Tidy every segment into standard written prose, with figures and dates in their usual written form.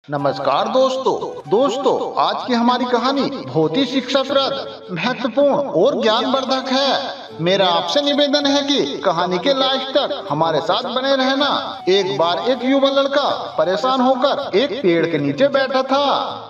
नमस्कार दोस्तों आज की हमारी कहानी बहुत ही शिक्षाप्रद, महत्वपूर्ण और ज्ञानवर्धक है। मेरा आपसे निवेदन है कि कहानी के लास्ट तक हमारे साथ बने रहना। एक बार एक युवा लड़का परेशान होकर एक पेड़ के नीचे बैठा था।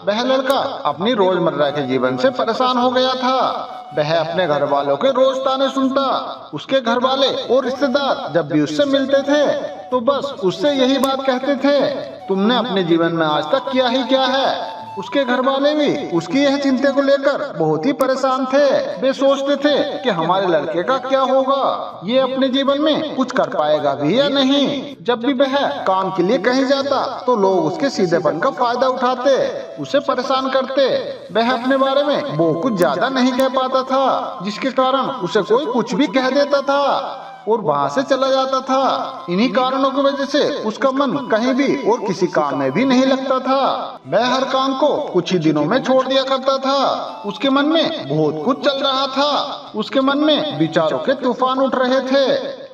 वह लड़का अपनी रोजमर्रा के जीवन से परेशान हो गया था। वह अपने घर वालों के रोज ताने सुनता। उसके घर वाले और रिश्तेदार जब भी उससे मिलते थे तो बस उससे यही बात कहते थे, तुमने अपने जीवन में आज तक किया ही क्या है। उसके घर वाले भी उसकी यह चिंता को लेकर बहुत ही परेशान थे। वे सोचते थे कि हमारे लड़के का क्या होगा, ये अपने जीवन में कुछ कर पाएगा भी या नहीं। जब भी वह काम के लिए कहीं जाता तो लोग उसके सीधेपन का फायदा उठाते, उसे परेशान करते। वह अपने बारे में वो कुछ ज्यादा नहीं कह पाता था, जिसके कारण उसे कोई कुछ भी कह देता था और वहाँ से चला जाता था। इन्हीं कारणों की वजह से उसका मन कहीं भी और किसी काम में भी नहीं लगता था। वह हर काम को कुछ ही दिनों में छोड़ दिया करता था। उसके मन में बहुत कुछ चल रहा था। उसके मन में विचारों के तूफान उठ रहे थे।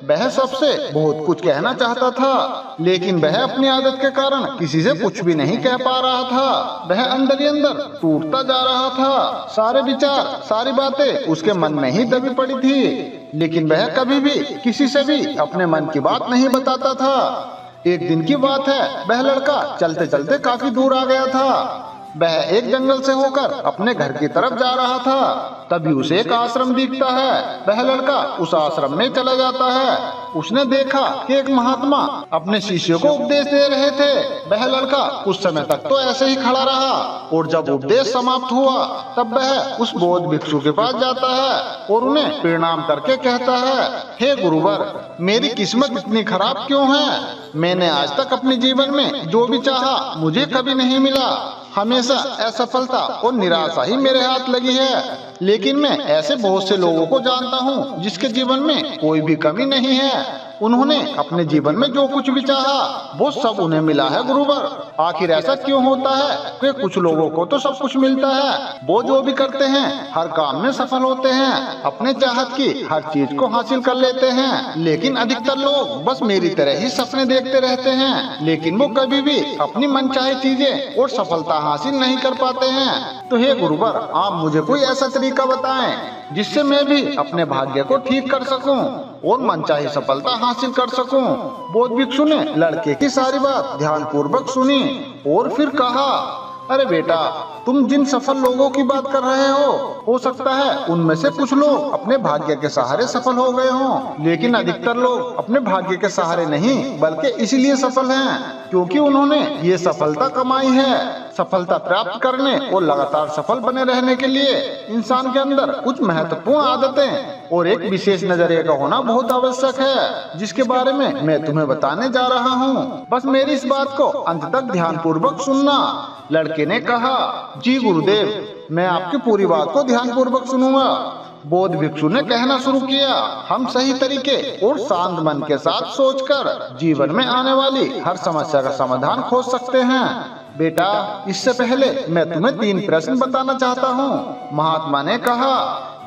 वह सबसे बहुत कुछ कहना चाहता था, लेकिन वह अपनी आदत के कारण किसी से कुछ भी नहीं कह पा रहा था। वह अंदर ही अंदर टूटता जा रहा था। सारे विचार, सारी बातें उसके मन में ही दबी पड़ी थी, लेकिन वह कभी भी किसी से भी अपने मन की बात नहीं बताता था। एक दिन की बात है, वह लड़का चलते चलते काफी दूर आ गया था। वह एक जंगल से होकर अपने घर की तरफ जा रहा था। तभी उसे एक आश्रम दिखता है। वह लड़का उस आश्रम में चला जाता है। उसने देखा कि एक महात्मा अपने शिष्य को उपदेश दे रहे थे। वह लड़का कुछ समय तक तो ऐसे ही खड़ा रहा और जब उपदेश समाप्त हुआ तब वह उस बौद्ध भिक्षु के पास जाता है और उन्हें प्रणाम करके कहता है, हे गुरुवर, मेरी किस्मत इतनी खराब क्यों है। मैंने आज तक अपने जीवन में जो भी चाहा मुझे कभी नहीं मिला। हमेशा असफलता और निराशा ही मेरे हाथ लगी है। लेकिन मैं ऐसे बहुत से लोगों को जानता हूँ जिसके जीवन में कोई भी कमी नहीं है। उन्होंने अपने जीवन में जो कुछ भी चाहा वो सब उन्हें मिला है गुरुवर। आखिर ऐसा क्यों होता है कि कुछ लोगों को तो सब कुछ मिलता है, वो जो भी करते हैं हर काम में सफल होते हैं, अपने चाहत की हर चीज को हासिल कर लेते हैं। लेकिन अधिकतर लोग बस मेरी तरह ही सपने देखते रहते हैं, लेकिन वो कभी भी अपनी मनचाही चीजें और सफलता हासिल नहीं कर पाते हैं। तो हे गुरुवर, आप मुझे कोई ऐसा तरीका बताएं जिससे मैं भी अपने भाग्य को ठीक कर सकूं और मनचाही सफलता हासिल कर सकूं। बौद्ध भिक्षु ने लड़के की सारी बात ध्यान पूर्वक सुनी और फिर कहा, अरे बेटा, तुम जिन सफल लोगों की बात कर रहे हो सकता है उनमें से कुछ लोग अपने भाग्य के सहारे सफल हो गए हों, लेकिन अधिकतर लोग अपने भाग्य के सहारे नहीं बल्कि इसलिए सफल हैं क्योंकि उन्होंने ये सफलता कमाई है। सफलता प्राप्त करने और लगातार सफल बने रहने के लिए इंसान के अंदर कुछ महत्वपूर्ण आदतें और एक विशेष नजरिए का होना बहुत आवश्यक है, जिसके बारे में मैं तुम्हें बताने जा रहा हूँ। बस मेरी इस बात को अंत तक ध्यान पूर्वक सुनना। लड़के ने कहा, जी गुरुदेव, मैं आपकी पूरी बात को ध्यान पूर्वक सुनूंगा। बौद्ध भिक्षु ने कहना शुरू किया, हम सही तरीके और शांत मन के साथ सोचकर जीवन में आने वाली हर समस्या का समाधान खोज सकते हैं। बेटा, इससे पहले मैं तुम्हें 3 प्रश्न बताना चाहता हूँ। महात्मा ने कहा,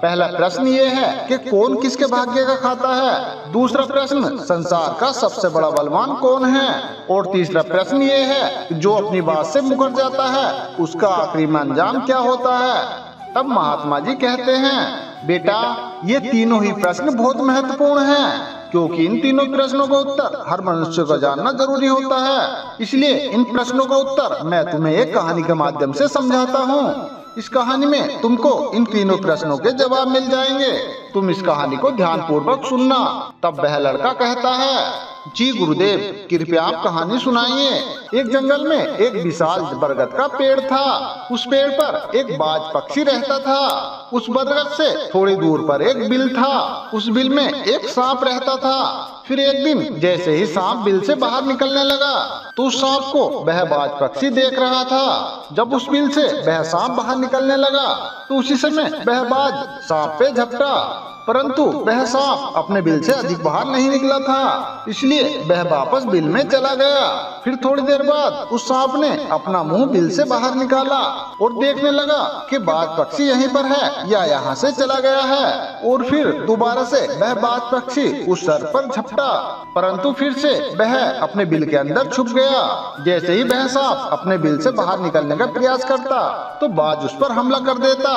पहला प्रश्न ये है कि कौन किसके भाग्य का खाता है। दूसरा प्रश्न, संसार का सबसे बड़ा बलवान कौन है। और तीसरा प्रश्न ये है, जो अपनी बात से मुकर जाता है उसका आखिरी अंजाम क्या होता है। तब महात्मा जी कहते हैं, बेटा, ये तीनों ही प्रश्न बहुत महत्वपूर्ण हैं क्योंकि इन तीनों प्रश्नों का उत्तर हर मनुष्य को जानना जरूरी होता है। इसलिए इन प्रश्नों का उत्तर मैं तुम्हें एक कहानी के माध्यम से समझाता हूँ। इस कहानी में तुमको इन तीनों प्रश्नों के जवाब मिल जाएंगे। तुम इस कहानी को ध्यान पूर्वक सुनना। तब वह लड़का कहता है, जी गुरुदेव, कृपया आप कहानी सुनाइए। एक जंगल में एक विशाल बरगद का पेड़ था। उस पेड़ पर एक बाज पक्षी रहता था। उस बरगद से थोड़ी दूर पर एक बिल था। उस बिल में एक सांप रहता था। फिर एक दिन जैसे ही सांप बिल से बाहर निकलने लगा तो उस सांप को वह बाज पक्षी देख रहा था। जब उस बिल से वह सांप बाहर निकलने लगा तो उसी समय वह बाज सांप पे झपटा, परंतु वह सांप अपने बिल से अधिक बाहर नहीं निकला था, इसलिए वह वापस बिल में चला गया। फिर थोड़ी देर बाद उस सांप ने अपना मुंह बिल से बाहर निकाला और देखने लगा कि बाज पक्षी यहीं पर है या यहाँ से चला गया है। और फिर दोबारा से वह बाज पक्षी उस सर पर झपटा, परंतु फिर से वह अपने बिल के अंदर छुप गया। गया। जैसे ही वह सांप अपने बिल से बाहर निकलने का प्रयास करता तो बाज उस पर हमला कर देता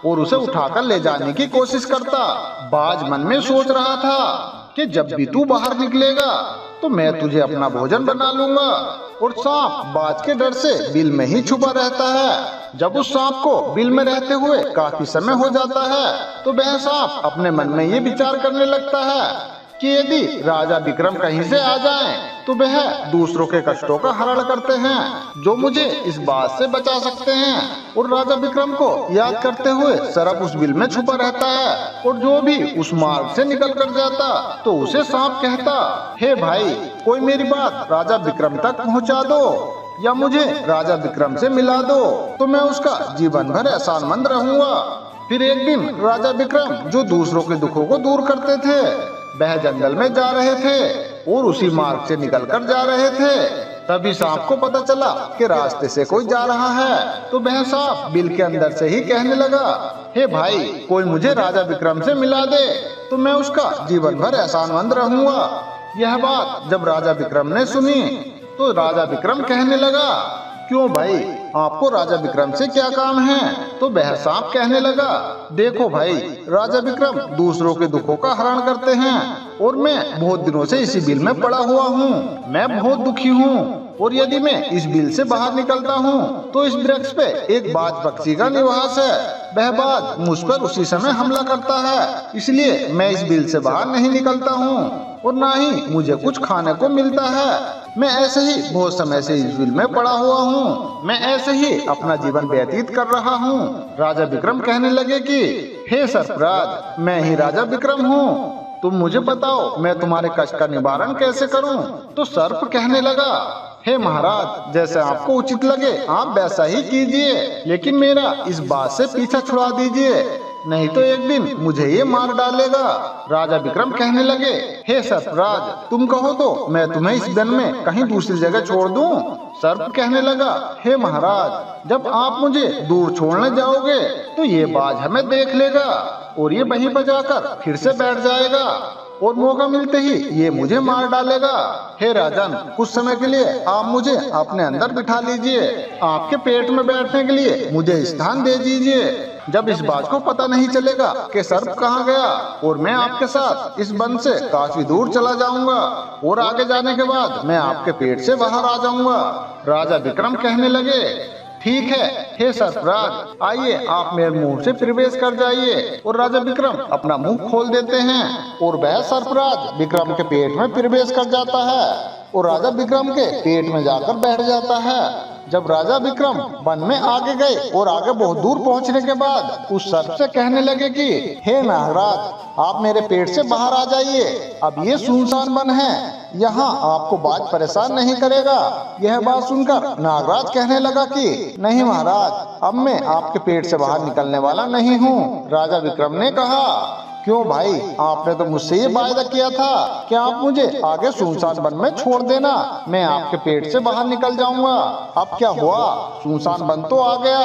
और उसे उठाकर ले जाने की कोशिश करता। बाज मन में सोच रहा था कि जब भी तू बाहर निकलेगा तो मैं तुझे अपना भोजन बना लूंगा। और सांप बाज के डर से बिल में ही छुपा रहता है। जब उस सांप को बिल में रहते हुए काफी समय हो जाता है तो वह सांप अपने मन में ये विचार करने लगता है कि यदि राजा विक्रम कहीं से आ जाएं, तो वह दूसरों के कष्टों का हरण करते हैं जो मुझे इस बात से बचा सकते हैं। और राजा विक्रम को याद करते हुए सरप उस बिल में छुपा रहता है और जो भी उस मार्ग से निकल कर जाता तो उसे सांप कहता, हे भाई, कोई मेरी बात राजा विक्रम तक पहुँचा दो या मुझे राजा विक्रम से मिला दो तो मैं उसका जीवन भर एहसानमंद रहूंगा। फिर एक दिन राजा विक्रम जो दूसरों के दुखों को दूर करते थे वह जंगल में जा रहे थे और उसी मार्ग से निकलकर जा रहे थे। तभी सांप को पता चला कि रास्ते से कोई जा रहा है तो वह सांप बिल के अंदर से ही कहने लगा, हे भाई, कोई मुझे राजा विक्रम से मिला दे तो मैं उसका जीवन भर एहसानमंद रहूंगा। यह बात जब राजा विक्रम ने सुनी तो राजा विक्रम कहने लगा, क्यों भाई, आपको राजा विक्रम से क्या काम है? तो वह सांप कहने लगा, देखो भाई, राजा विक्रम दूसरों के दुखों का हरण करते हैं और मैं बहुत दिनों से इसी बिल में पड़ा हुआ हूँ। मैं बहुत दुखी हूँ और यदि मैं इस बिल से बाहर निकलता हूँ तो इस वृक्ष पे एक बाज पक्षी का निवास है। वह बाज मुझ पर उसी समय हमला करता है, इसलिए मैं इस बिल से बाहर नहीं निकलता हूँ और ना ही मुझे कुछ खाने को मिलता है। मैं ऐसे ही बहुत समय से इस बिल में पड़ा हुआ हूँ। मैं ऐसे ही अपना जीवन व्यतीत कर रहा हूँ। राजा विक्रम कहने लगे कि हे सर्पराज, मैं ही राजा विक्रम हूँ। तुम मुझे बताओ मैं तुम्हारे कष्ट का निवारण कैसे करूं? तो सर्प कहने लगा, हे महाराज, जैसे आपको उचित लगे आप वैसा ही कीजिए, लेकिन मेरा इस बात से पीछा छुड़ा दीजिए, नहीं तो एक दिन मुझे ये मार डालेगा। राजा विक्रम कहने लगे, हे सर्पराज, तुम कहो तो मैं तुम्हें इस वन में कहीं दूसरी जगह छोड़ दूं। सर्प कहने लगा, हे महाराज, जब आप मुझे दूर छोड़ने जाओगे तो ये बाज हमें देख लेगा और ये वहीं बजाकर फिर से बैठ जाएगा और मौका मिलते ही ये मुझे मार डालेगा। हे राजन, कुछ समय के लिए आप मुझे अपने अंदर बिठा लीजिए, आपके पेट में बैठने के लिए मुझे स्थान दे दीजिए। जब इस बात को पता नहीं चलेगा कि सर्प कहाँ गया और मैं आपके साथ इस वन से काफी दूर चला जाऊंगा और आगे जाने के बाद मैं आपके पेट से बाहर आ जाऊंगा। राजा विक्रम कहने लगे, ठीक है हे सर्पराज, आइए आप मेरे मुंह से प्रवेश कर जाइए। और राजा विक्रम अपना मुंह खोल देते हैं और वह सर्पराज विक्रम के पेट में प्रवेश कर जाता है और राजा विक्रम के पेट में जाकर बैठ जाता है। जब राजा विक्रम वन में आगे गए और आगे बहुत दूर पहुंचने के बाद उस सर्प से कहने लगे कि हे नागराज, आप मेरे पेट से बाहर आ जाइए, अब ये सुनसान वन है, यहाँ आपको बाज परेशान नहीं करेगा। यह बात सुनकर नागराज कहने लगा कि नहीं महाराज, अब मैं आपके पेट से बाहर निकलने वाला नहीं हूँ। राजा विक्रम ने कहा, क्यों भाई, आपने तो मुझसे ये वायदा किया था कि आप मुझे आगे सुनसान वन में छोड़ देना, मैं आपके पेट से बाहर निकल जाऊंगा। अब क्या हुआ, सुनसान वन तो आ गया,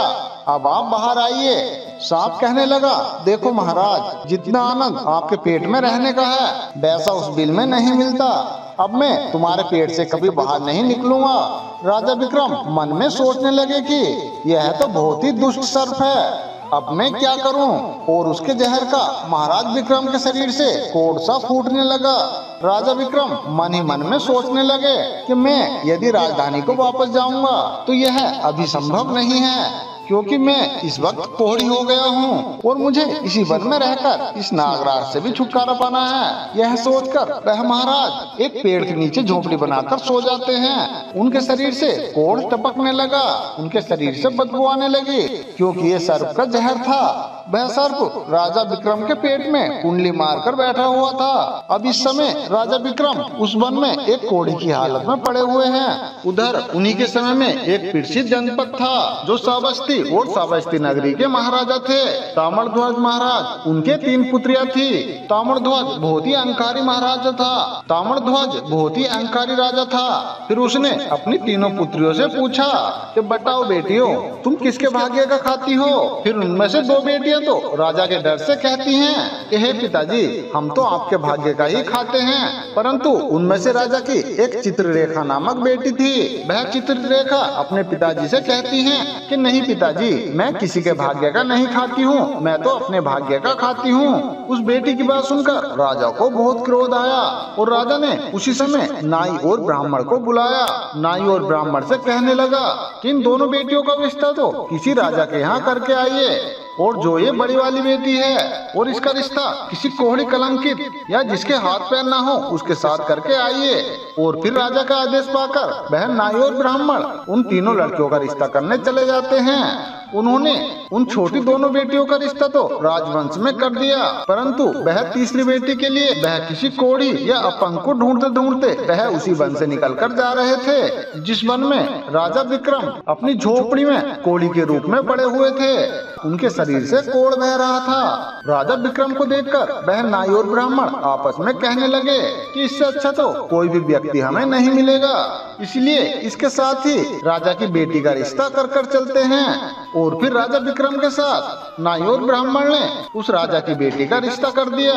अब आप बाहर आइए। सांप कहने लगा, देखो महाराज, जितना आनंद आपके पेट में रहने का है वैसा उस बिल में नहीं मिलता। अब मैं तुम्हारे पेट से कभी बाहर नहीं निकलूंगा। राजा विक्रम मन में सोचने लगे कि यह तो बहुत ही दुष्ट सर्प है, अब मैं क्या करूं? और उसके जहर का महाराज विक्रम के शरीर से कोड़ सा फूटने लगा। राजा विक्रम मन ही मन में सोचने लगे कि मैं यदि राजधानी को वापस जाऊंगा तो यह अभी संभव नहीं है, क्योंकि मैं इस वक्त कोढ़ी हो गया हूँ और मुझे इसी वन में रहकर इस नागराज से भी छुटकारा पाना है। यह सोचकर वह महाराज एक पेड़ के नीचे झोपड़ी बनाकर सो जाते हैं। उनके शरीर से कोढ़ टपकने लगा, उनके शरीर से बदबू आने लगी, क्योंकि ये सर्प का जहर था। वह सर्प राजा विक्रम के पेट में कुंडली मारकर बैठा हुआ था। अब इस समय राजा विक्रम उस वन में एक कोढ़ी की हालत में पड़े हुए हैं। उधर उन्हीं के समय में एक पीड़ित जनपद था जो श्रावस्ती सावस्ती और सावस्ती नगरी के महाराजा थे। ताम्रध्वज महाराज, उनके 3 पुत्रियां थी। ताम्रध्वज बहुत ही अहंकारी महाराजा था। ताम्रध्वज बहुत ही अहंकारी राजा था। फिर उसने अपनी तीनों पुत्रियों से पूछा कि बताओ बेटियों, तुम किसके भाग्य का खाती हो? फिर उनमें से 2 बेटियां तो राजा के डर से कहती हैं कि हे पिताजी, हम तो आपके भाग्य का ही खाते हैं। परंतु उनमें से राजा की एक चित्ररेखा नामक बेटी थी। वह चित्ररेखा अपने पिताजी से कहती है कि नहीं पिताजी, मैं किसी के भाग्य का नहीं खाती हूँ, मैं तो अपने भाग्य का खाती हूँ। उस बेटी की बात सुनकर राजा को बहुत क्रोध आया और राजा ने उसी समय नाई और ब्राह्मण को बुलाया। नाई और ब्राह्मण से कहने लगा कि इन दोनों बेटियों का रिश्ता तो किसी राजा के यहाँ करके आइए, और जो ये बड़ी वाली बेटी है और इसका रिश्ता किसी कोढ़ी कलंकित या जिसके हाथ पैर ना हो उसके साथ करके आइए। और फिर राजा का आदेश पाकर वह नाई और ब्राह्मण उन तीनों लड़कियों का रिश्ता करने चले जाते हैं। उन्होंने उन छोटी दोनों बेटियों का रिश्ता तो राजवंश में कर दिया, परंतु वह तीसरी बेटी के लिए वह किसी कोढ़ी या अपंग को ढूंढते ढूंढते वह उसी वन से निकल कर जा रहे थे, जिस वन में राजा विक्रम अपनी झोपड़ी में कोढ़ी के रूप में पड़े हुए थे। उनके शरीर से कोढ़ बह रहा था। राजा विक्रम को देखकर वह नाई और ब्राह्मण आपस में कहने लगे कि इससे अच्छा तो कोई भी व्यक्ति हमें नहीं मिलेगा, इसलिए इसके साथ ही राजा की बेटी का रिश्ता कर कर चलते हैं। और फिर राजा विक्रम के साथ नाई और ब्राह्मण ने उस राजा की बेटी का रिश्ता कर दिया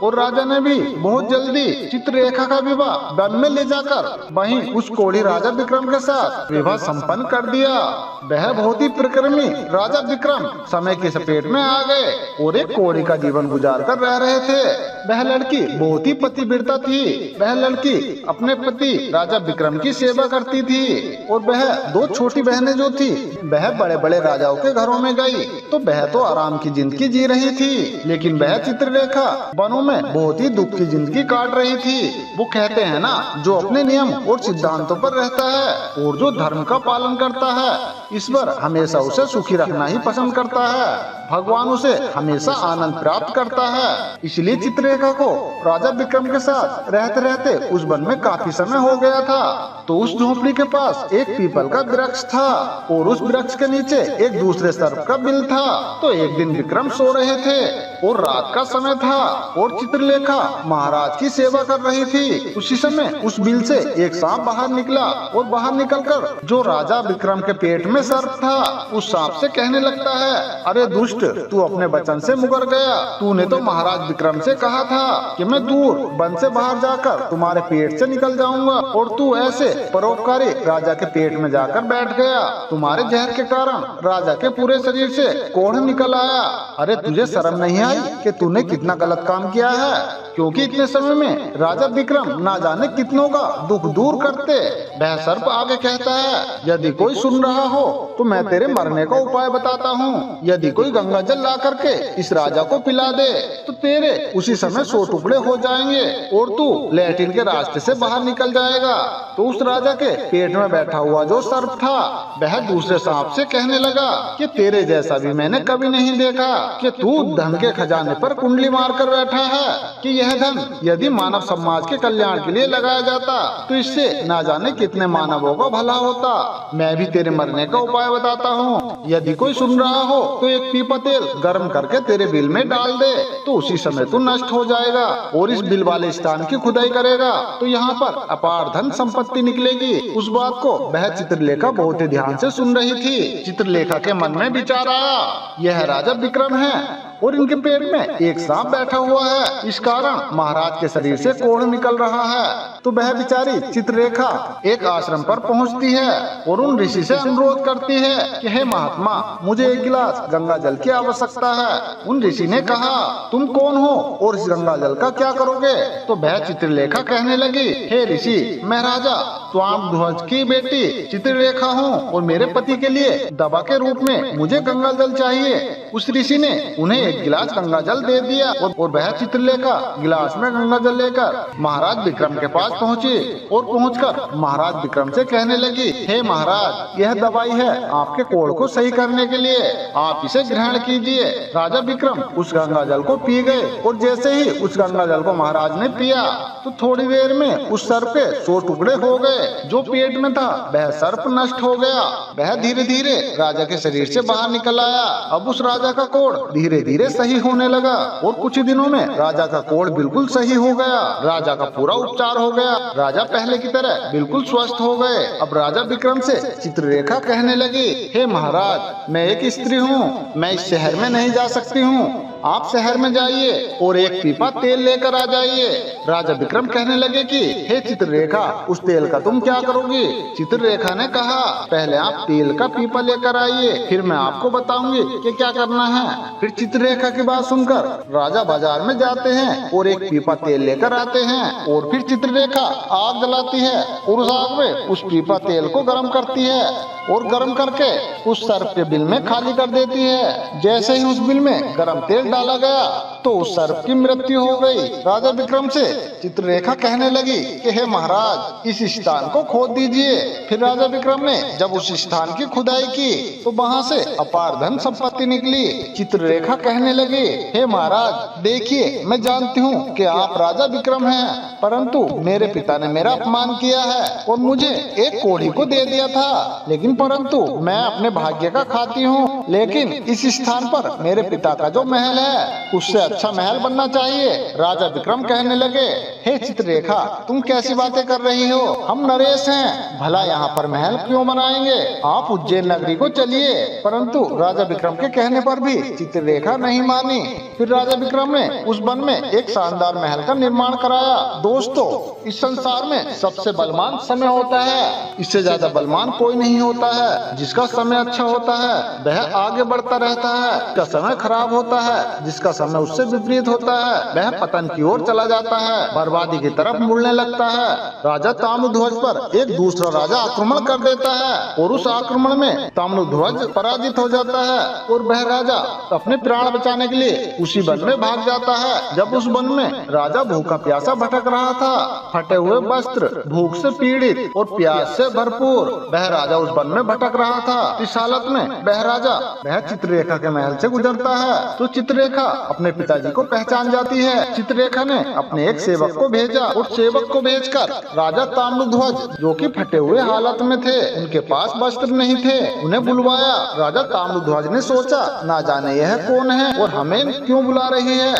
और राजा ने भी बहुत जल्दी चित्ररेखा का विवाह वन में ले जाकर वहीं उस कोढ़ी राजा विक्रम के साथ विवाह संपन्न कर दिया। वह बहुत ही परिक्रमी राजा विक्रम समय की चपेट में आ गए और एक कोढ़ी का जीवन गुजार कर रह रहे थे। वह लड़की बहुत ही पतिव्रता थी। वह लड़की अपने पति राजा विक्रम की सेवा करती थी और वह 2 छोटी बहनें जो थी वह बड़े बड़े राजाओं के घरों में गई तो वह तो आराम की जिंदगी जी रही थी, लेकिन वह चित्ररेखा वनों में बहुत ही दुख की जिंदगी काट रही थी। वो कहते हैं ना, जो अपने नियम और सिद्धांतों पर रहता है और जो धर्म का पालन करता है, ईश्वर हमेशा उसे सुखी रखना ही पसंद करता है। भगवान उसे हमेशा आनंद प्राप्त करता है। इसलिए चित्ररेखा को राजा विक्रम के साथ रहते रहते उस वन में काफी समय हो गया था। तो उस झोपड़ी के पास एक पीपल का वृक्ष था और उस वृक्ष के नीचे एक दूसरे सर्प का बिल था। तो एक दिन विक्रम सो रहे थे और रात का समय था और चित्रलेखा महाराज की सेवा कर रही थी। उसी समय उस बिल से एक सांप बाहर निकला और बाहर निकलकर जो राजा विक्रम के पेट में सर्प था उस सांप से कहने लगता है, अरे दुष्ट, तू अपने वचन से मुकर गया। तूने तो महाराज विक्रम से कहा था कि मैं दूर वन से बाहर जाकर तुम्हारे पेट से निकल जाऊंगा और तू ऐसे परोपकारी राजा के पेट में जाकर बैठ गया। तुम्हारे जहर के कारण राजा के पूरे शरीर से कोढ़ निकल आया। अरे तुझे शर्म नहीं आई कि तूने कितना गलत काम किया है? क्योंकि इतने समय में राजा विक्रम ना जाने कितनों का दुख दूर करते। वह सर्प आगे कहता है, यदि कोई सुन रहा हो तो मैं तेरे मरने का उपाय बताता हूँ। यदि कोई गंगा जल ला करके इस राजा को पिला दे तो तेरे उसी समय 100 टुकड़े हो जाएंगे और तू लैट्रिन के रास्ते से बाहर निकल जाएगा। तो उस राजा के पेट में बैठा हुआ जो सर्प था वह दूसरे सांप से कहने लगा कि तेरे जैसा भी मैंने कभी नहीं देखा कि तू धन के खजाने पर कुंडली मार कर बैठा है कि यह धन यदि मानव समाज के कल्याण के लिए लगाया जाता तो इससे ना जाने कितने मानवों का भला होता। मैं भी तेरे मरने का उपाय बताता हूँ। यदि कोई सुन रहा हो तो एक पीपा तेल गर्म करके तेरे बिल में डाल दे तो उसी समय तू नष्ट हो जाएगा और इस बिल वाले स्थान की खुदाई करेगा तो यहाँ पर अपार धन संपत्ति निकलेगी। उस बात को वह चित्रलेखा बहुत ही ध्यान से सुन रही थी। चित्रलेखा के मन में विचार आया, यह राजा विक्रम है और इनके पेट में एक सांप बैठा हुआ है, इस कारण महाराज के शरीर से कोढ़ निकल रहा है। तो वह बेचारी चित्ररेखा एक आश्रम पर पहुंचती है और उन ऋषि से अनुरोध करती है कि हे महात्मा, मुझे एक गिलास गंगा जल की आवश्यकता है। उन ऋषि ने कहा, तुम कौन हो और इस गंगा जल का क्या करोगे? तो वह चित्रलेखा कहने लगी, हे ऋषि, मैं राजा ताम्रध्वज की बेटी चित्रलेखा हूँ और मेरे पति के लिए दवा के रूप में मुझे गंगा जल चाहिए। उस ऋषि ने उन्हें एक गिलास गंगा जल दे दिया और वह चित्रलेखा गिलास में गंगा जल लेकर महाराज विक्रम के पास पहुँची और पहुंचकर महाराज विक्रम से कहने लगी, हे महाराज, यह दवाई है आपके कोढ़ को सही करने के लिए, आप इसे ग्रहण कीजिए। राजा विक्रम उस गंगा जल को पी गए और जैसे ही उस गंगा जल को महाराज ने पिया तो थोड़ी देर में उस सर्प के 100 टुकड़े हो गए। जो पेट में था वह सर्प नष्ट हो गया। वह धीरे धीरे राजा के शरीर से बाहर निकल आया। अब उस राजा का कोढ़ धीरे धीरे सही होने लगा और कुछ ही दिनों में राजा का कोढ़ बिल्कुल सही हो गया। राजा का पूरा उपचार हो गया। राजा पहले की तरह बिल्कुल स्वस्थ हो गए। अब राजा विक्रम से चित्रलेखा कहने लगी, हे महाराज, मैं एक स्त्री हूँ, मैं इस शहर में नहीं जा सकती हूँ, आप शहर में जाइए और एक पीपा तेल लेकर आ जाइए। राजा विक्रम कहने लगे कि हे चित्रलेखा, उस तेल का तुम क्या करोगी? चित्रलेखा ने कहा, पहले आप तेल का पीपा लेकर आइए, फिर मैं आपको बताऊंगी कि क्या करना है। फिर चित्रलेखा की बात सुनकर राजा बाजार में जाते हैं और एक पीपा तेल लेकर आते हैं और फिर चित्रलेखा आग जलाती है और उस आग में उस पीपा तेल को गर्म करती है और गर्म करके उस सर्प के बिल में खाली कर देती है। जैसे ही उस बिल में गर्म तेल डाला गया तो उस सर्प की मृत्यु हो गई। राजा विक्रम से चित्रलेखा कहने लगी कि हे महाराज, इस स्थान को खोद दीजिए। फिर राजा विक्रम ने जब उस स्थान की खुदाई की तो वहाँ से अपार धन संपत्ति निकली। चित्रलेखा कहने लगी, हे महाराज, देखिए, मैं जानती हूँ कि आप राजा विक्रम हैं, परंतु मेरे पिता ने मेरा अपमान किया है और मुझे एक कोढ़ी को दे दिया था, लेकिन परंतु मैं अपने भाग्य का खाती हूँ। लेकिन इस स्थान पर मेरे पिता का जो महल है उससे अच्छा महल बनना चाहिए। राजा विक्रम कहने लगे, हे चित्रलेखा, तुम कैसी बातें कर रही हो? हम नरेश हैं, भला यहाँ पर महल क्यों बनाएंगे? आप उज्जैन नगरी को चलिए। परंतु राजा विक्रम के कहने पर भी चित्रलेखा नहीं मानी। फिर राजा विक्रम ने उस वन में एक शानदार महल का निर्माण कराया। दोस्तों, इस संसार में सबसे बलवान समय होता है, इससे ज्यादा बलवान कोई नहीं होता है। जिसका समय अच्छा होता है वह आगे बढ़ता रहता है, जिसका समय खराब होता है, जिसका समय उससे विपरीत होता है, वह पतन की ओर चला जाता है, बर्बादी की तरफ मुड़ने लगता है। राजा ताम्रध्वज पर एक दूसरा राजा आक्रमण कर देता है और उस आक्रमण में ताम्रध्वज पराजित हो जाता है और वह राजा अपने प्राण बचाने के लिए उसी वन में भाग जाता है। जब उस वन में राजा भूखा प्यासा भटक रहा था, फटे हुए वस्त्र, भूख से पीड़ित और प्यास से भरपूर, वह राजा उस वन में भटक रहा था। इस हालत में वह राजा चित्रलेखा के महल से गुजरता है तो चित्रलेखा अपने पिताजी को पहचान जाती है। चित्रलेखा ने अपने एक सेवक को भेजा और सेवक को भेजकर राजा ताम्रध्वज, जो कि फटे हुए हालत में थे, उनके पास वस्त्र नहीं थे, उन्हें बुलवाया। राजा ताम्रध्वज ने सोचा, ना जाने यह कौन है और हमें क्यों बुला रही है।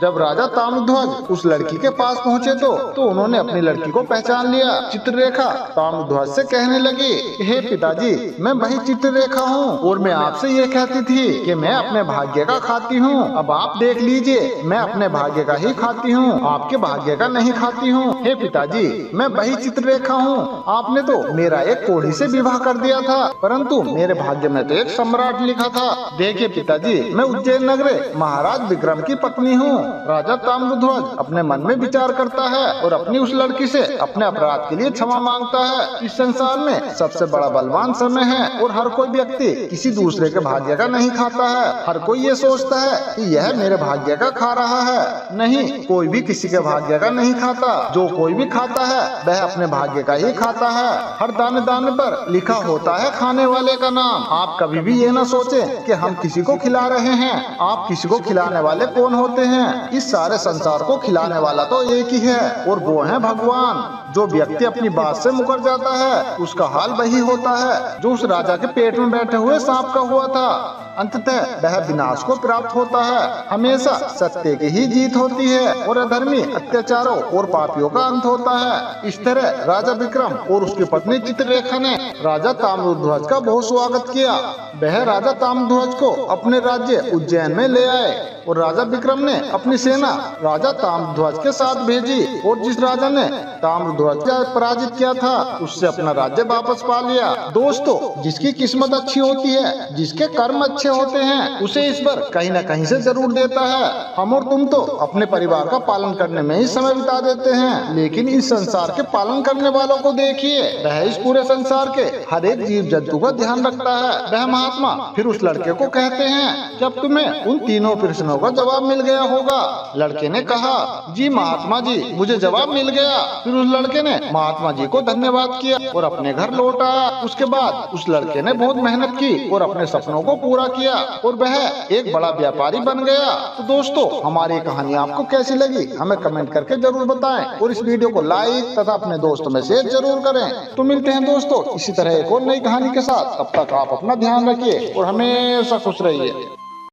जब राजा ताम्रध्वज उस लड़की के पास पहुँचे तो उन्होंने अपनी लड़की को पहचान लिया। चित्रलेखा ताम्रध्वज से कहने लगी, हे पिताजी, मैं वही चित्रलेखा हूँ और मैं आपसे ये कहती थी कि मैं अपने भाग्य का खाती हूँ। अब आप देख लीजिए, मैं अपने भाग्य का ही खाती हूँ, आपके भाग्य का नहीं खाती हूँ। हे पिताजी, मैं वही चित्रलेखा हूँ। आपने तो मेरा एक कोढ़ी से विवाह कर दिया था, परंतु मेरे भाग्य में तो एक सम्राट लिखा था। देखिए पिताजी, मैं उज्जैन नगर महाराज विक्रम की पत्नी हूँ। राजा ताम्रध्वज अपने मन में विचार करता है और अपनी उस लड़की से अपने अपराध के लिए क्षमा मांगता है। इस संसार में सबसे बड़ा बलवान समय है और हर कोई व्यक्ति किसी दूसरे के भाग्य का नहीं खाता है। हर कोई ये सोचता है कि यह मेरे भाग्य का खा रहा है। नहीं, कोई भी किसी के भाग्य का नहीं खाता। जो कोई भी खाता है वह अपने भाग्य का ही खाता है। हर दाने दाने पर लिखा होता है खाने वाले का नाम। आप कभी भी ये न सोचें कि हम किसी को खिला रहे हैं। आप किसी को खिलाने वाले कौन होते हैं? इस सारे संसार को खिलाने वाला तो एक ही है और वो है भगवान। जो व्यक्ति अपनी बात से मुकर जाता है उसका हाल वही होता है जो उस राजा के पेट में बैठे हुए सांप का हुआ था। अंततः वह विनाश को प्राप्त होता है। हमेशा सत्य की ही जीत होती है और अधर्मी अत्याचारों और पापियों का अंत होता है। इस तरह राजा विक्रम और उसकी पत्नी चित्रलेखा ने राजा ताम्रध्वज का बहुत स्वागत किया। वह राजा ताम्रध्वज को अपने राज्य उज्जैन में ले आए और राजा विक्रम ने अपनी सेना राजा ताम्रध्वज के साथ भेजी और जिस राजा ने ताम्रध्वज को पराजित किया था उससे अपना राज्य वापस पा लिया। दोस्तों, जिसकी किस्मत अच्छी होती है, जिसके कर्म अच्छे होते हैं, उसे ईश्वर कहीं न कहीं से जरूर देता है। हम और तुम तो अपने परिवार का पालन करने में ही समय बिता देते हैं, लेकिन इस संसार के पालन करने वालों को देखिए, वह इस पूरे संसार के हर एक जीव जंतु का ध्यान रखता है। वह महात्मा फिर उस लड़के को कहते हैं, जब तुम्हें उन तीनों प्रश्नों प्रश्नों का जवाब मिल गया होगा। लड़के ने कहा, जी महात्मा जी, मुझे जवाब मिल गया। फिर उस लड़के ने महात्मा जी को धन्यवाद किया और अपने घर लौट आया। उसके बाद उस लड़के ने बहुत मेहनत की और अपने सपनों को पूरा किया और वह एक बड़ा व्यापारी बन गया। तो दोस्तों, हमारी कहानी आपको कैसी लगी हमें कमेंट करके जरूर बताएं और इस वीडियो को लाइक तथा अपने दोस्तों में शेयर जरूर करें। तो मिलते हैं दोस्तों इसी तरह एक और नई कहानी के साथ। तब तक आप अपना ध्यान रखिए और हमेशा खुश रहिए।